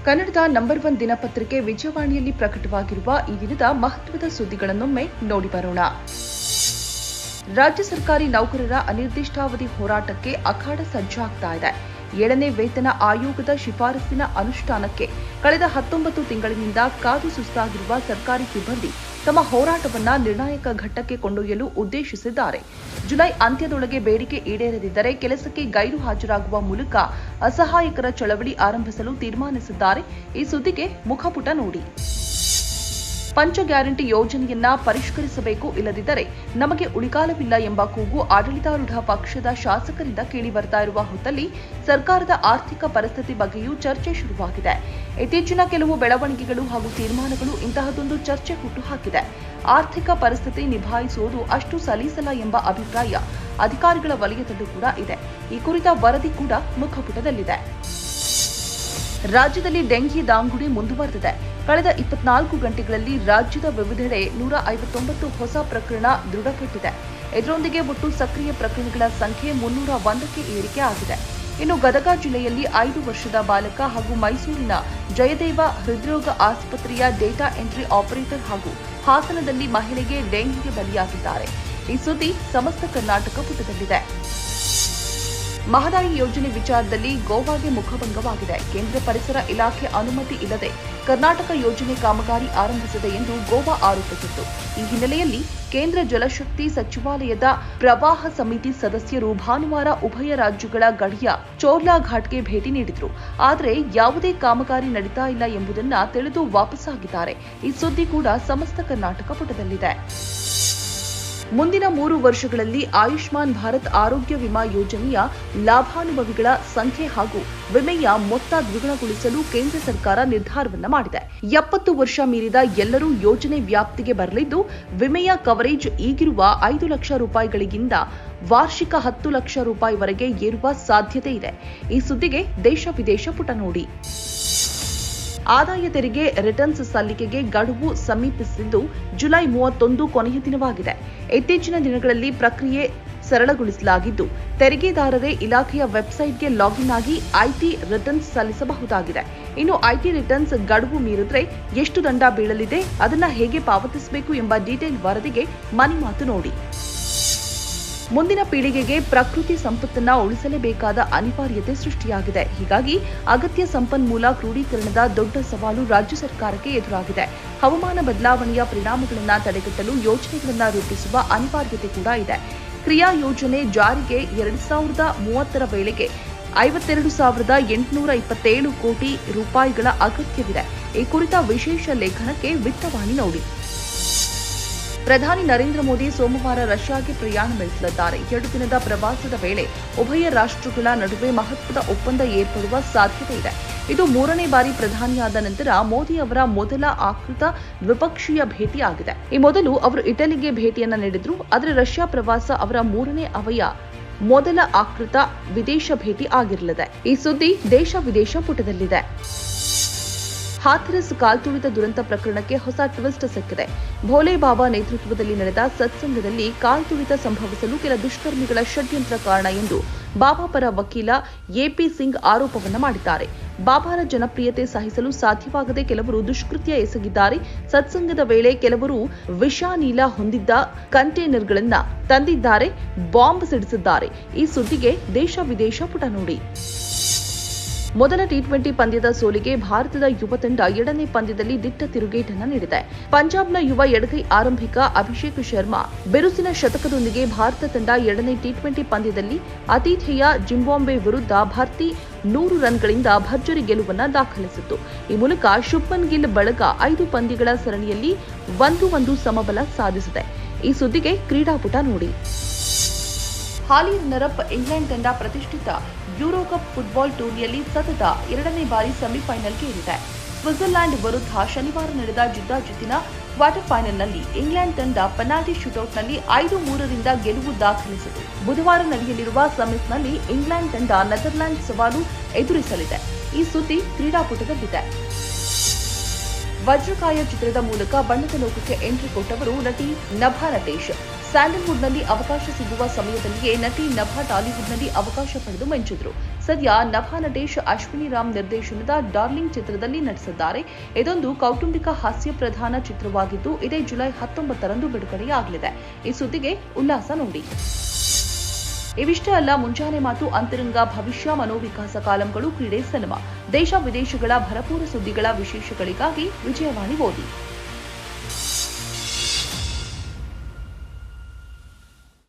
ಕನ್ನಡದ ನಂಬರ್ 1 ದಿನಪತ್ರಿಕೆ ವಿಜಯವಾಣಿಯಲ್ಲಿ ಪ್ರಕಟವಾಗಿರುವ ಈ ದಿನದ ಮಹತ್ವದ ಸುದ್ದಿಗಳನ್ನೊಮ್ಮೆ ನೋಡಿ ಬರೋಣ. ರಾಜ್ಯ ಸರ್ಕಾರಿ ನೌಕರರ ಅನಿರ್ದಿಷ್ಟಾವಧಿ ಹೋರಾಟಕ್ಕೆ ಅಖಾಡ ಸಜ್ಜಾಗ್ತಾ ಇದೆ. 7ನೇ ವೇತನ ಆಯೋಗದ ಶಿಫಾರಸಿನ ಅನುಷ್ಠಾನಕ್ಕೆ ಕಳೆದ 19 ತಿಂಗಳಿನಿಂದ ಕಾದು ಸುಸ್ತಾಗಿರುವ ಸರ್ಕಾರಿ ಸಿಬ್ಬಂದಿ ತಮ್ಮ ಹೋರಾಟವನ್ನು ನಿರ್ಣಾಯಕ ಘಟ್ಟಕ್ಕೆ ಕೊಂಡೊಯ್ಯಲು ಉದ್ದೇಶಿಸಿದ್ದಾರೆ. ಜುಲೈ ಅಂತ್ಯದೊಳಗೆ ಬೇಡಿಕೆ ಈಡೇರದಿದ್ದರೆ ಕೆಲಸಕ್ಕೆ ಗೈರು ಹಾಜರಾಗುವ ಮೂಲಕ ಅಸಹಾಯಕರ ಚಳವಳಿ ಆರಂಭಿಸಲು ತೀರ್ಮಾನಿಸಿದ್ದಾರೆ. ಈ ಸುದ್ದಿಗೆ ಮುಖಪುಟ ನೋಡಿ. ಪಂಚ ಗ್ಯಾರಂಟಿ ಯೋಜನೆಯನ್ನ ಪರಿಷ್ಕರಿಸಬೇಕು, ಇಲ್ಲದಿದ್ದರೆ ನಮಗೆ ಉಳಿಗಾಲವಿಲ್ಲ ಎಂಬ ಕೂಗು ಆಡಳಿತಾರೂಢ ಪಕ್ಷದ ಶಾಸಕರಿಂದ ಕೇಳಿ ಬರ್ತಾ ಇರುವ ಹೊತ್ತಲ್ಲಿ ಸರ್ಕಾರದ ಆರ್ಥಿಕ ಪರಿಸ್ಥಿತಿ ಬಗ್ಗೆಯೂ ಚರ್ಚೆ ಶುರುವಾಗಿದೆ. ಇತ್ತೀಚಿನ ಕೆಲವು ಬೆಳವಣಿಗೆಗಳು ಹಾಗೂ ತೀರ್ಮಾನಗಳು ಇಂತಹದೊಂದು ಚರ್ಚೆ ಹುಟ್ಟುಹಾಕಿದೆ. ಆರ್ಥಿಕ ಪರಿಸ್ಥಿತಿ ನಿಭಾಯಿಸುವುದು ಅಷ್ಟು ಸಲೀಸಲ್ಲ ಎಂಬ ಅಭಿಪ್ರಾಯ ಅಧಿಕಾರಿಗಳ ವಲಯದಲ್ಲೂ ಕೂಡ ಇದೆ. ಈ ಕುರಿತ ವರದಿ ಕೂಡ ಮುಖಪುಟದಲ್ಲಿದೆ. ರಾಜ್ಯದಲ್ಲಿ ಡೆಂಗಿ ದಾಂಗುಡಿ ಮುಂದುವರೆದಿದೆ. ಕಳೆದ 24 ಗಂಟೆಗಳಲ್ಲಿ ರಾಜ್ಯದ ವಿವಿಧೆಡೆ 159 ಹೊಸ ಪ್ರಕರಣ ದೃಢಪಟ್ಟಿದೆ. ಇದರೊಂದಿಗೆ ಒಟ್ಟು ಸಕ್ರಿಯ ಪ್ರಕರಣಗಳ ಸಂಖ್ಯೆ 301ಕ್ಕೆ ಏರಿಕೆ ಆಗಿದೆ. ಇನ್ನು ಗದಗ ಜಿಲ್ಲೆಯಲ್ಲಿ 5 ವರ್ಷದ ಬಾಲಕ ಹಾಗೂ ಮೈಸೂರಿನ ಜಯದೇವ ಹೃದ್ರೋಗ ಆಸ್ಪತ್ರೆಯ ಡೇಟಾ ಎಂಟ್ರಿ ಆಪರೇಟರ್ ಹಾಗೂ ಹಾಸನದಲ್ಲಿ ಮಹಿಳೆಗೆ ಡೆಂಗಿಗೆ ಬಲಿಯಾಗಿದ್ದಾರೆ. ಈ ಸುದ್ದಿ ಸಮಸ್ತ ಕರ್ನಾಟಕ ಪುಟದಲ್ಲಿದೆ. ಮಹದಾಯಿ ಯೋಜನೆ ವಿಚಾರದಲ್ಲಿ ಗೋವಾಗೆ ಮುಖಭಂಗವಾಗಿದೆ. ಕೇಂದ್ರ ಪರಿಸರ ಇಲಾಖೆ ಅನುಮತಿ ಇಲ್ಲದೆ ಕರ್ನಾಟಕ ಯೋಜನೆ ಕಾಮಗಾರಿ ಆರಂಭಿಸಿದೆ ಎಂದು ಗೋವಾ ಆರೋಪಿಸಿತ್ತು. ಈ ಹಿನ್ನೆಲೆಯಲ್ಲಿ ಕೇಂದ್ರ ಜಲಶಕ್ತಿ ಸಚಿವಾಲಯದ ಪ್ರವಾಹ ಸಮಿತಿ ಸದಸ್ಯರು ಭಾನುವಾರ ಉಭಯ ರಾಜ್ಯಗಳ ಗಡಿಯ ಚೋರ್ಲಾ ಘಾಟ್ಗೆ ಭೇಟಿ ನೀಡಿದ್ರು. ಆದರೆ ಯಾವುದೇ ಕಾಮಗಾರಿ ನಡೀತಾ ಇಲ್ಲ ಎಂಬುದನ್ನು ತಿಳಿದು ವಾಪಸ್ಸಾಗಿದ್ದಾರೆ. ಈ ಸುದ್ದಿ ಕೂಡ ಸಮಸ್ತ ಕರ್ನಾಟಕ ಪುಟದಲ್ಲಿದೆ. ಮುಂದಿನ 3 ವರ್ಷಗಳಲ್ಲಿ ಆಯುಷ್ಮಾನ್ ಭಾರತ್ ಆರೋಗ್ಯ ವಿಮಾ ಯೋಜನೆಯ ಲಾಫಾನುಭವಿಗಳ ಸಂಖ್ಯೆ ಹಾಗೂ ವಿಮೆಯ ಮೊತ್ತ ದ್ವಿಗುಣಗೊಳಿಸಲು ಕೇಂದ್ರ ಸರ್ಕಾರ ನಿರ್ಧಾರವನ್ನು ಮಾಡಿದೆ. 70 ವರ್ಷ ಮೀರಿದ ಎಲ್ಲರೂ ಯೋಜನೆ ವ್ಯಾಪ್ತಿಗೆ ಬರಲಿದ್ದು, ವಿಮೆಯ ಕವರೇಜ್ ಈಗಿರುವ 5 ಲಕ್ಷ ರೂಪಾಯಿಗಳಿಗಿಂತ ವಾರ್ಷಿಕ 10 ಲಕ್ಷ ರೂಪಾಯಿವರೆಗೆ ಏರುವ ಸಾಧ್ಯತೆ ಇದೆ. ಈ ಸುದ್ದಿಗೆ ದೇಶ ವಿದೇಶ ಪುಟ ನೋಡಿ. ಆದಾಯ ತೆರಿಗೆ ರಿಟರ್ನ್ಸ್ ಸಲ್ಲಿಕೆಗೆ ಗಡುವು ಸಮೀಪಿಸಿದ್ದು, ಜುಲೈ 31 ಕೊನೆಯ ದಿನವಾಗಿದೆ. ಇತ್ತೀಚಿನ ದಿನಗಳಲ್ಲಿ ಪ್ರಕ್ರಿಯೆ ಸರಳಗೊಳಿಸಲಾಗಿದ್ದು, ತೆರಿಗೆದಾರರೇ ಇಲಾಖೆಯ ವೆಬ್ಸೈಟ್ಗೆ ಲಾಗಿನ್ ಆಗಿ ಐಟಿ ರಿಟರ್ನ್ಸ್ ಸಲ್ಲಿಸಬಹುದಾಗಿದೆ. ಇನ್ನು ಐಟಿ ರಿಟರ್ನ್ಸ್ ಗಡುವು ಮೀರಿದ್ರೆ ಎಷ್ಟು ದಂಡ ಬೀಳಲಿದೆ, ಅದನ್ನ ಹೇಗೆ ಪಾವತಿಸಬೇಕು ಎಂಬ ಡೀಟೇಲ್ ವರದಿಗೆ ಮನೆ ಮಾತು ನೋಡಿ. ಮುಂದಿನ ಪೀಳಿಗೆಗೆ ಪ್ರಕೃತಿ ಸಂಪತ್ತನ್ನ ಉಳಿಸಲೇಬೇಕಾದ ಅನಿವಾರ್ಯತೆ ಸೃಷ್ಟಿಯಾಗಿದೆ. ಹೀಗಾಗಿ ಅಗತ್ಯ ಸಂಪನ್ಮೂಲ ಕ್ರೋಢೀಕರಣದ ದೊಡ್ಡ ಸವಾಲು ರಾಜ್ಯ ಸರ್ಕಾರಕ್ಕೆ ಎದುರಾಗಿದೆ. ಹವಾಮಾನ ಬದಲಾವಣೆಯ ಪರಿಣಾಮಗಳನ್ನು ತಡೆಗಟ್ಟಲು ಯೋಜನೆಗಳನ್ನು ರೂಪಿಸುವ ಅನಿವಾರ್ಯತೆ ಕೂಡ ಇದೆ. ಕ್ರಿಯಾ ಯೋಜನೆ ಜಾರಿಗೆ 2030ರ ವೇಳೆಗೆ 52,827 ಕೋಟಿ ರೂಪಾಯಿಗಳ ಅಗತ್ಯವಿದೆ. ಈ ಕುರಿತ ವಿಶೇಷ ಲೇಖನಕ್ಕೆ ವಿತ್ತವಾಣಿ ನೋಡಿ. ಪ್ರಧಾನಿ ನರೇಂದ್ರ ಮೋದಿ ಸೋಮವಾರ ರಷ್ಯಾಗೆ ಪ್ರಯಾಣ ಬೆಳೆಸಲಿದ್ದಾರೆ. 2 ದಿನದ ಪ್ರವಾಸದ ವೇಳೆ ಉಭಯ ರಾಷ್ಟ್ರಗಳ ನಡುವೆ ಮಹತ್ವದ ಒಪ್ಪಂದ ಏರ್ಪಡುವ ಸಾಧ್ಯತೆ ಇದೆ. ಇದು 3ನೇ ಬಾರಿ ಪ್ರಧಾನಿಯಾದ ನಂತರ ಮೋದಿ ಅವರ ಮೊದಲ ಅಧಿಕೃತ ದ್ವಿಪಕ್ಷೀಯ ಭೇಟಿಯಾಗಿದೆ. ಈ ಮೊದಲು ಅವರು ಇಟಲಿಗೆ ಭೇಟಿಯನ್ನ ನೀಡಿದ್ರು. ಆದರೆ ರಷ್ಯಾ ಪ್ರವಾಸ ಅವರ 3ನೇ ಅವಧಿಯ ಮೊದಲ ಅಧಿಕೃತ ವಿದೇಶ ಭೇಟಿ ಆಗಿರಲಿದೆ. ಈ ಸುದ್ದಿ ದೇಶ ವಿದೇಶ ಪುಟದಲ್ಲಿದೆ. ಹಾಥ್ರಸ್ ಕಾಲ್ತುಳಿತ ದುರಂತ ಪ್ರಕರಣಕ್ಕೆ ಹೊಸ ಟ್ವಿಸ್ಟ್ ಸಿಕ್ಕಿದೆ. ಭೋಲೆ ಬಾಬಾ ನೇತೃತ್ವದಲ್ಲಿ ನಡೆದ ಸತ್ಸಂಗದಲ್ಲಿ ಕಾಲ್ತುಳಿತ ಸಂಭವಿಸಲು ಕೆಲ ದುಷ್ಕರ್ಮಿಗಳ ಷಡ್ಯಂತ್ರ ಕಾರಣ ಎಂದು ಬಾಬಾ ಪರ ವಕೀಲ ಎಪಿ ಸಿಂಗ್ ಆರೋಪವನ್ನು ಮಾಡಿದ್ದಾರೆ. ಬಾಬಾರ ಜನಪ್ರಿಯತೆ ಸಹಿಸಲು ಸಾಧ್ಯವಾಗದೆ ಕೆಲವರು ದುಷ್ಕೃತ್ಯ ಎಸಗಿದ್ದಾರೆ. ಸತ್ಸಂಗದ ವೇಳೆ ಕೆಲವರು ವಿಷಾನೀಲ ಹೊಂದಿದ್ದ ಕಂಟೈನರ್ಗಳನ್ನು ತಂದಿದ್ದಾರೆ, ಬಾಂಬ್ ಸಿಡಿಸಿದ್ದಾರೆ. ಈ ಸುದ್ದಿಗೆ ದೇಶ ವಿದೇಶ ಪುಟ ನೋಡಿ. ಮೊದಲ ಟಿ20 ಪಂದ್ಯದ ಸೋಲಿಗೆ ಭಾರತದ ಯುವ ತಂಡ 2ನೇ ಪಂದ್ಯದಲ್ಲಿ ದಿಟ್ಟ ತಿರುಗೇಟನ್ನು ನೀಡಿದೆ. ಪಂಜಾಬ್ನ ಯುವ ಎಡಗೈ ಆರಂಭಿಕ ಅಭಿಷೇಕ್ ಶರ್ಮಾ ಬಿರುಸಿನ ಶತಕದೊಂದಿಗೆ ಭಾರತ ತಂಡ 2ನೇ ಟಿ20 ಪಂದ್ಯದಲ್ಲಿ ಆತಿಥೇಯ ಜಿಂಬಾಬ್ವೆ ವಿರುದ್ಧ ಭರ್ತಿ 100 ರನ್ಗಳಿಂದ ಭರ್ಜರಿ ಗೆಲುವನ್ನು ದಾಖಲಿಸಿತು. ಈ ಮೂಲಕ ಶುಭ್ಮನ್ ಗಿಲ್ ಬಳಗ 5 ಪಂದ್ಯಗಳ ಸರಣಿಯಲ್ಲಿ 1-1 ಸಮಬಲ ಸಾಧಿಸಿದೆ. ಈ ಸುದ್ದಿಗೆ ಕ್ರೀಡಾಪುಟ ನೋಡಿ. ಹಾಲಿ ರನ್ನರ್-ಅಪ್ ಇಂಗ್ಲೆಂಡ್ ತಂಡ ಪ್ರತಿಷ್ಠಿತ ಯೂರೋ ಕಪ್ ಫುಟ್ಬಾಲ್ ಟೂರ್ನಿಯಲ್ಲಿ ಸತತ 2ನೇ ಬಾರಿ ಸೆಮಿಫೈನಲ್ಗೆ ಏರಿದೆ. ಸ್ವಿಟ್ಜರ್ಲೆಂಡ್ ವಿರುದ್ಧ ಶನಿವಾರ ನಡೆದ ಜಿದ್ದಾಜಿದ್ದಿನ ಕ್ವಾರ್ಟರ್ ಫೈನಲ್ನಲ್ಲಿ ಇಂಗ್ಲೆಂಡ್ ತಂಡ ಪೆನಾಲ್ಟಿ ಶೂಟೌಟ್ನಲ್ಲಿ 5-3ರಿಂದ ಗೆಲುವು ದಾಖಲಿಸಿತು. ಬುಧವಾರ ನಡೆಯಲಿರುವ ಸೆಮಿಸ್ನಲ್ಲಿ ಇಂಗ್ಲೆಂಡ್ ತಂಡ ನೆದರ್ಲ್ಯಾಂಡ್ ಸವಾಲು ಎದುರಿಸಲಿದೆ. ಈ ಸುದ್ದಿ ಕ್ರೀಡಾಪುಟದಲ್ಲಿದೆ. ವಜ್ರಕಾಯ ಚಿತ್ರದ ಮೂಲಕ ಬಣ್ಣದ ಲೋಕಕ್ಕೆ ಎಂಟ್ರಿ ಕೊಟ್ಟವರು ನಟಿ ನಭಾ ನಟೇಶ್. ಸ್ಯಾಂಡಲ್ವುಡ್ನಲ್ಲಿ ಅವಕಾಶ ಸಿಗುವ ಸಮಯದಲ್ಲಿಯೇ ನಟಿ ನಭಾ ಟಾಲಿವುಡ್ನಲ್ಲಿ ಅವಕಾಶ ಪಡೆದು ಮಿಂಚಿದ್ರು. ಸದ್ಯ ನಭಾ ನಟೇಶ್ ಅಶ್ವಿನಿ ರಾಮ್ ನಿರ್ದೇಶನದ ಡಾರ್ಲಿಂಗ್ ಚಿತ್ರದಲ್ಲಿ ನಟಿಸಿದ್ದಾರೆ. ಇದೊಂದು ಕೌಟುಂಬಿಕ ಹಾಸ್ಯ ಪ್ರಧಾನ ಚಿತ್ರವಾಗಿದ್ದು ಇದೇ ಜುಲೈ 19ರಂದು ಬಿಡುಗಡೆಯಾಗಲಿದೆ. ಈ ಸುದ್ದಿಗೆ ಉಲ್ಲಾಸ ನೋಡಿ. ಇವಿಷ್ಟೇ ಅಲ್ಲ, ಮುಂಜಾನೆ ಮಾತು, ಅಂತರಂಗ, ಭವಿಷ್ಯ, ಮನೋವಿಕಾಸ ಕಾಲಂಗಳು, ಕ್ರೀಡೆ, ಸಿನಿಮಾ, ದೇಶ ವಿದೇಶಗಳ ಭರಪೂರ ಸುದ್ದಿಗಳ ವಿಶೇಷಗಳಿಗಾಗಿ ವಿಜಯವಾಣಿ ಓದಿ.